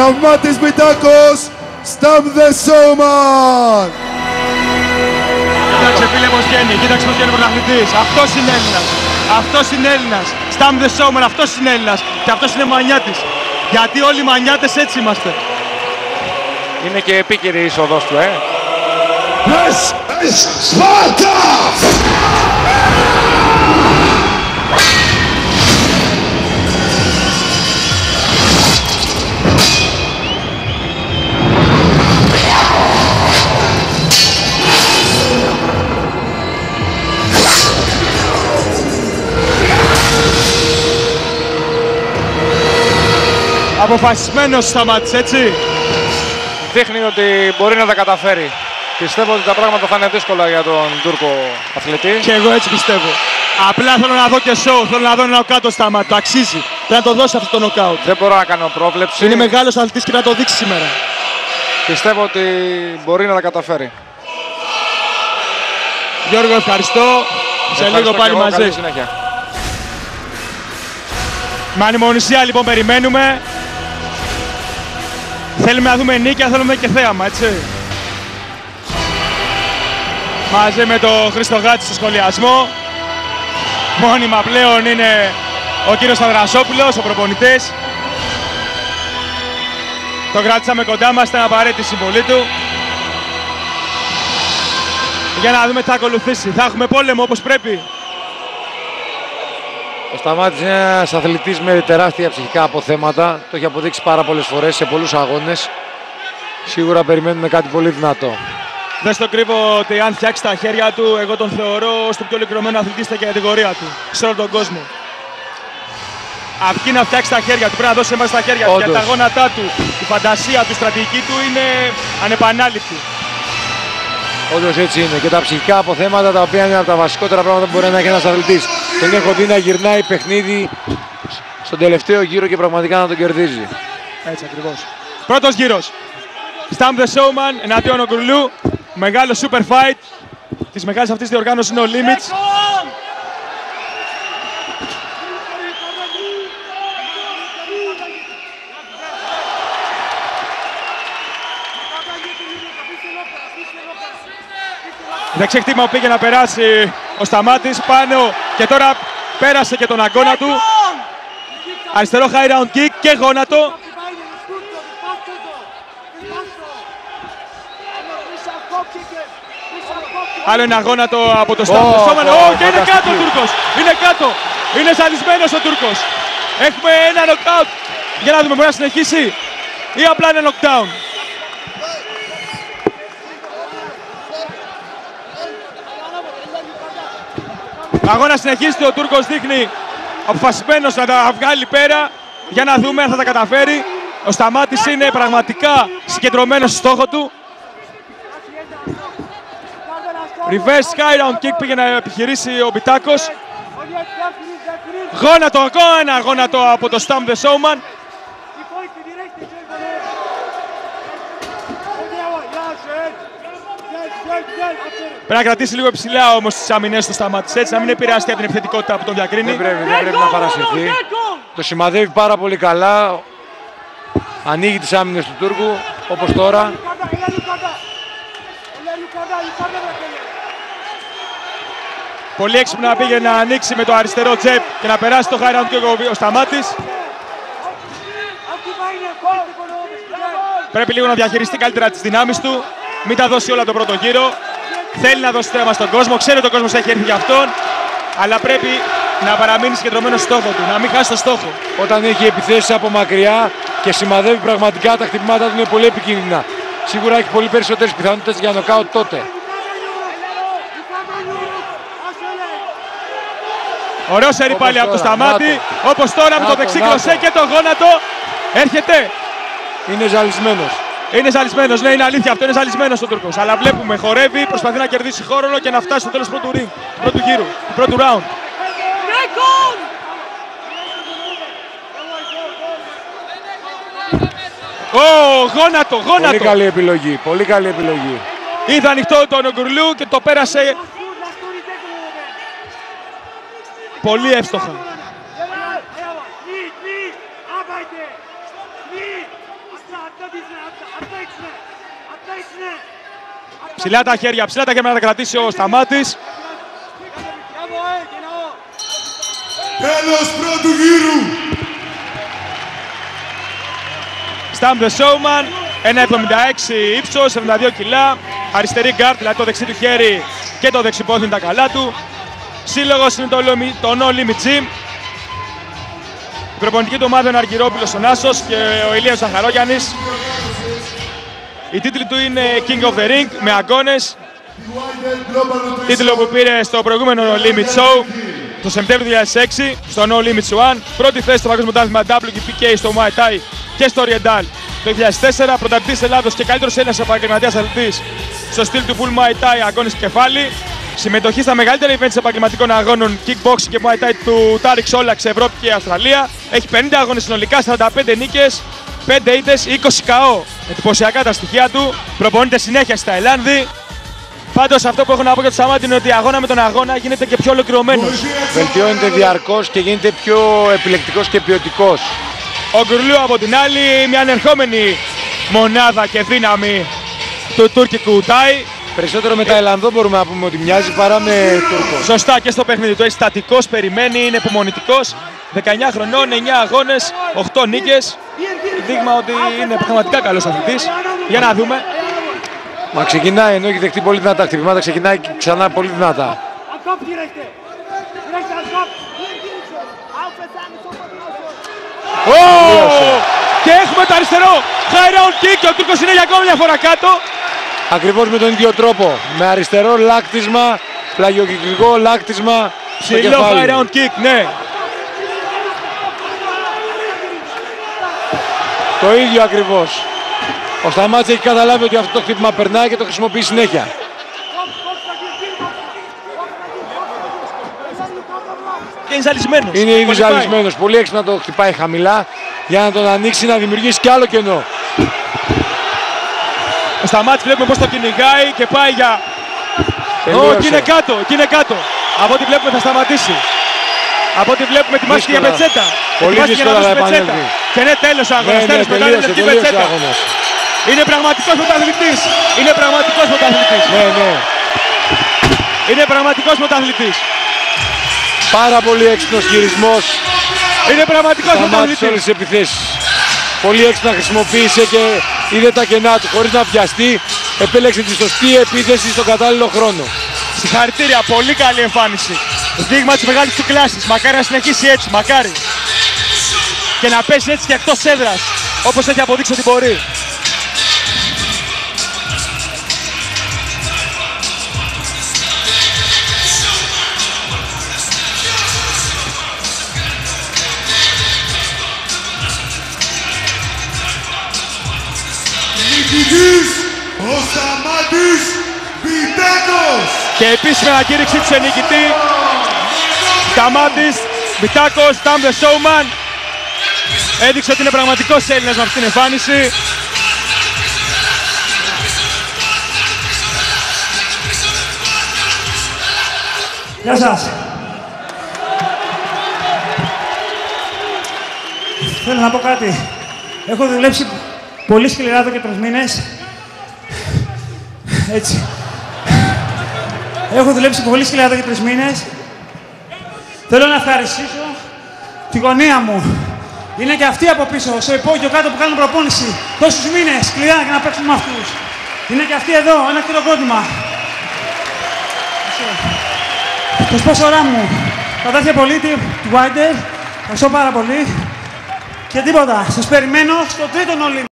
Σταμάτης Μητάκος, Stamp the Showman! Κοίταξε φίλε πως βγαίνει, κοίταξε πως βγαίνει ο πρωταθλητής. Αυτός είναι Έλληνας, αυτός είναι Έλληνας. Stamp the Showman, αυτός είναι Έλληνας. Και αυτός είναι Μανιάτης. Γιατί όλοι οι Μανιάτες έτσι είμαστε. Είναι και επίκαιρη η είσοδος του, This is Sparta! Αποφασισμένος σταμάτησε, έτσι. Δείχνει ότι μπορεί να τα καταφέρει. Πιστεύω ότι τα πράγματα θα είναι δύσκολα για τον Τούρκο αθλητή. Και εγώ έτσι πιστεύω. Απλά θέλω να δω και show, θέλω να δω ένα νοκάουτ στο Σταμάτη. Το αξίζει. Πρέπει να το δώσει αυτό το νοκάουτ. Δεν μπορώ να κάνω πρόβλεψη. Είναι μεγάλος αθλητής και να το δείξει σήμερα. Πιστεύω ότι μπορεί να τα καταφέρει. Γιώργο, ευχαριστώ. Σε λίγο πάλι μαζί. Καλή συνέχεια. Με ανυπομονησία λοιπόν περιμένουμε. Θέλουμε να δούμε νίκη, αν θέλουμε και θέαμα, έτσι. Μαζί με τον Χρήστο Γάτση στο σχολιασμό. Μόνιμα πλέον είναι ο κύριος Σταδρασόπουλος, ο προπονητής. Το κράτησαμε κοντά μας, ήταν απαραίτητη η συμβολή του. Για να δούμε τι θα ακολουθήσει. Θα έχουμε πόλεμο όπως πρέπει. Ο Σταμάτης είναι ένας αθλητής με τεράστια ψυχικά αποθέματα. Το έχει αποδείξει πάρα πολλές φορές σε πολλούς αγώνες. Σίγουρα περιμένουμε κάτι πολύ δυνατό. Δεν στο κρύβω ότι αν φτιάξει τα χέρια του, εγώ τον θεωρώ ως το πιο ολοκληρωμένο αθλητή στην κατηγορία του, σε όλο τον κόσμο. Αρκεί να φτιάξει τα χέρια του, πρέπει να δώσει εμάς τα χέρια του. Γιατί τα γόνατά του, η φαντασία του, η στρατηγική του είναι ανεπανάληπτη. Όντως έτσι είναι. Και τα ψυχικά αποθέματα, τα οποία είναι από τα βασικότερα πράγματα που μπορεί να έχει ένας αθλητής. Τον έχω δει να γυρνάει παιχνίδι στον τελευταίο γύρο και πραγματικά να τον κερδίζει. Έτσι ακριβώς. Πρώτος γύρος. Stamp the Showman εναντίον Ογκουρλού. Μεγάλο super fight της μεγάλης αυτής διοργάνωσης No Limits. Δεξί χτύπημα που πήγε να περάσει ο Σταμάτης πάνω και τώρα πέρασε και τον αγκώνα του. Αριστερό high round kick και γόνατο. Άλλο ένα γόνατο από το Stamp the Showman. Και είναι κάτω ο Τούρκος. Είναι κάτω. Είναι ζαλισμένος ο Τούρκος. Έχουμε ένα knockout. Για να δούμε, μπορεί να συνεχίσει ή απλά ένα knockdown. Ο αγώνας συνεχίζεται, ο Τούρκος δείχνει αποφασισμένος να τα βγάλει πέρα. Για να δούμε αν θα τα καταφέρει. Ο Σταμάτης είναι πραγματικά συγκεντρωμένος στο στόχο του. Reverse sky round kick πήγε να επιχειρήσει ο Μπιτάκος. Γόνατο, ακόμα ένα γόνατο από το Stamp the Showman. Πρέπει να κρατήσει λίγο υψηλά όμως τις αμυνές του Σταμάτης, έτσι να μην επηρεαστεί από την επιθετικότητα που τον διακρίνει. Δεν πρέπει να παρασυρθεί. Το σημαδεύει πάρα πολύ καλά. Ανοίγει τις άμυνες του Τούρκου, όπως τώρα. Πολύ έξυπνα πήγε να ανοίξει με το αριστερό τζεπ και να περάσει το high round kick ο Σταμάτης. Πρέπει λίγο να διαχειριστεί καλύτερα τις δυνάμεις του. Μην τα δώσει όλα τον πρώτο γύρο. Θέλει να δώσει θέμα στον κόσμο. Ξέρει ότι ο κόσμος έχει έρθει για αυτόν. Αλλά πρέπει να παραμείνει συγκεντρωμένος στο στόχο του. Να μην χάσει το στόχο. Όταν έχει επιθέσεις από μακριά και σημαδεύει πραγματικά, τα χτυπήματα του είναι πολύ επικίνδυνα. Σίγουρα έχει πολύ περισσότερες πιθανότητες για νοκάουτ τότε. Ωραίο σερί πάλι από το Σταμάτη. Όπως τώρα με το δεξί κλωσέ και το γόνατο. Έρχεται. Είναι ζαλισμένος. Είναι ζαλισμένος, ναι, είναι αλήθεια αυτό. Είναι ζαλισμένος ο Τούρκος. Αλλά βλέπουμε, χορεύει, προσπαθεί να κερδίσει χρόνο και να φτάσει στο τέλος του πρώτου ring, του πρώτου γύρου, του πρώτου round. Γόνατο, γόνατο. Πολύ καλή επιλογή, πολύ καλή επιλογή. Είδα ανοιχτό τον Ογκουρλού και το πέρασε πολύ εύστοχα. Ψηλά τα χέρια να τα κρατήσει ο Σταμάτης. Τέλος πρώτου γύρου. Stamp the Showman, 1,76 ύψος, 72 κιλά. Αριστερή γκάρτ, δηλαδή το δεξί του χέρι και το δεξιπόδι είναι τα καλά του. Σύλλογος είναι το No Limit Gym. Η προπονητική του ομάδα είναι ο Αργυρόπουλος ο Νάσος και ο Ηλίας Ζαχαρόγιαννης. Η τίτλη του είναι King of the Ring με αγώνες. Τίτλο που πήρε στο προηγούμενο Limit Show το Σεπτέμβριο 2006 στο No Limits 1. Πρώτη θέση στο παγκόσμιο πρωτάθλημα WPK στο Muay Thai και στο Oriental το 2004. Πρωταθλητής Ελλάδος και καλύτερος Έλληνας επαγγελματίας αθλητής στο στυλ του Full Muay Thai αγώνες κεφάλι. Συμμετοχή στα μεγαλύτερα events επαγγελματικών αγώνων kickboxing και Muay Thai του Τάρικ Σόλαξ, Ευρώπη και Αυστραλία. Έχει 50 αγώνες συνολικά, 45 νίκες, 5 ήττες, 20 KO. Εντυπωσιακά τα στοιχεία του. Προπονείται συνέχεια στη Ταϊλάνδη. Πάντως αυτό που έχω να πω για τον Σταμάτη είναι ότι αγώνα με τον αγώνα γίνεται και πιο ολοκληρωμένος. Βελτιώνεται διαρκώς και γίνεται πιο επιλεκτικός και ποιοτικός. Ο Γκουρλού από την άλλη, μια ανερχόμενη μονάδα και δύναμη του τουρκικού Τάι. Περισσότερο με Ταϊλανδό μπορούμε να πούμε ότι μοιάζει παρά με Τούρκο. Σωστά και στο παιχνίδι του. Έχει στατικός, περιμένει, είναι υπομονητικός. 19 χρονών, 9 αγώνες, 8 νίκες. Δείγμα ότι είναι πραγματικά καλός αθλητής. Για να δούμε. Μα ξεκινάει ενώ έχει δεχτεί πολύ δυνατά χτυπήματα, ξεκινάει ξανά πολύ δυνατά. Και έχουμε το αριστερό high round kick και ο Τούρκος είναι για ακόμη μια φορά κάτω. Ακριβώς με τον ίδιο τρόπο. Με αριστερό λάκτισμα, πλαγιοκυκλικό λάκτισμα στο Ψηλό high κεφάλι. round kick, ναι. Το ίδιο ακριβώς. Ο Σταμάτης έχει καταλάβει ότι αυτό το χτύπημα περνάει και το χρησιμοποιεί συνέχεια. Και είναι ζαλισμένος. Είναι ήδη ζαλισμένος. Πολύ έξυπνα το χτυπάει χαμηλά για να τον ανοίξει, να δημιουργήσει κι άλλο κενό. Ο Σταμάτης βλέπουμε πως το κυνηγάει και πάει για... Τελείωσε. Εκεί είναι κάτω, εκεί είναι κάτω. Από ό,τι βλέπουμε θα σταματήσει. Από ό,τι βλέπουμε ετοιμάστηκε για Δύσκολα. πετσέτα. Πολύ Ετοιμάστηκε για να δύσκολα δώσει θα πετσέτα. επανέλθει. Και ναι, τέλος ο αγώνας. Τέλος, μετά είναι λευκή τελείωσε ο πετσέτα. αγώνας. Είναι πραγματικός πρωταθλητής. Είναι πραγματικός πρωταθλητής. Ναι, ναι. Είναι πραγματικός πρωταθλητής. Πάρα πολύ έξυπνος χειρισμός. Είναι πραγματικός Σταμάτησε όλες πρωταθλητής. τις επιθέσεις. Πολύ έξυπνα χρησιμοποίησε και είδε τα κενά του χωρίς να βιαστεί. Επέλεξε τη σωστή επίθεση στον κατάλληλο χρόνο. Συγχαρητήρια, πολύ καλή εμφάνιση. Δείγμα της μεγάλης του κλάσης. Μακάρι να συνεχίσει έτσι, μακάρι. Και να πέσει έτσι και εκτός έδρας, όπως έχει αποδείξει ότι μπορεί. Νικητής ο Σταμάτης Μπιτάκος. Και επίσημη ανακήρυξη του σε νικητή. Σταμάτης Μπιτάκος, Stamp the Showman. Έδειξε ότι είναι πραγματικός Έλληνας με αυτήν την εμφάνιση. Γεια σας. Θέλω να πω κάτι. Έχω δουλέψει πολύ σκληρά εδώ και 3 μήνες. Έτσι. Έχω δουλέψει πολύ σκληρά εδώ και 3 μήνες. Θέλω να ευχαριστήσω τη γωνία μου. Είναι και αυτοί από πίσω, στο υπόγειο κάτω που κάνουν προπόνηση. Τόσους μήνες σκληρά για να παίξουν με αυτούς. Είναι και αυτοί εδώ, ένα χειροκρότημα. Το σπόσορά μου, Κατάθλια Πολίτη, του Wilder. Ευχαριστώ πάρα πολύ. Και τίποτα, σας περιμένω στο τρίτο Olympics.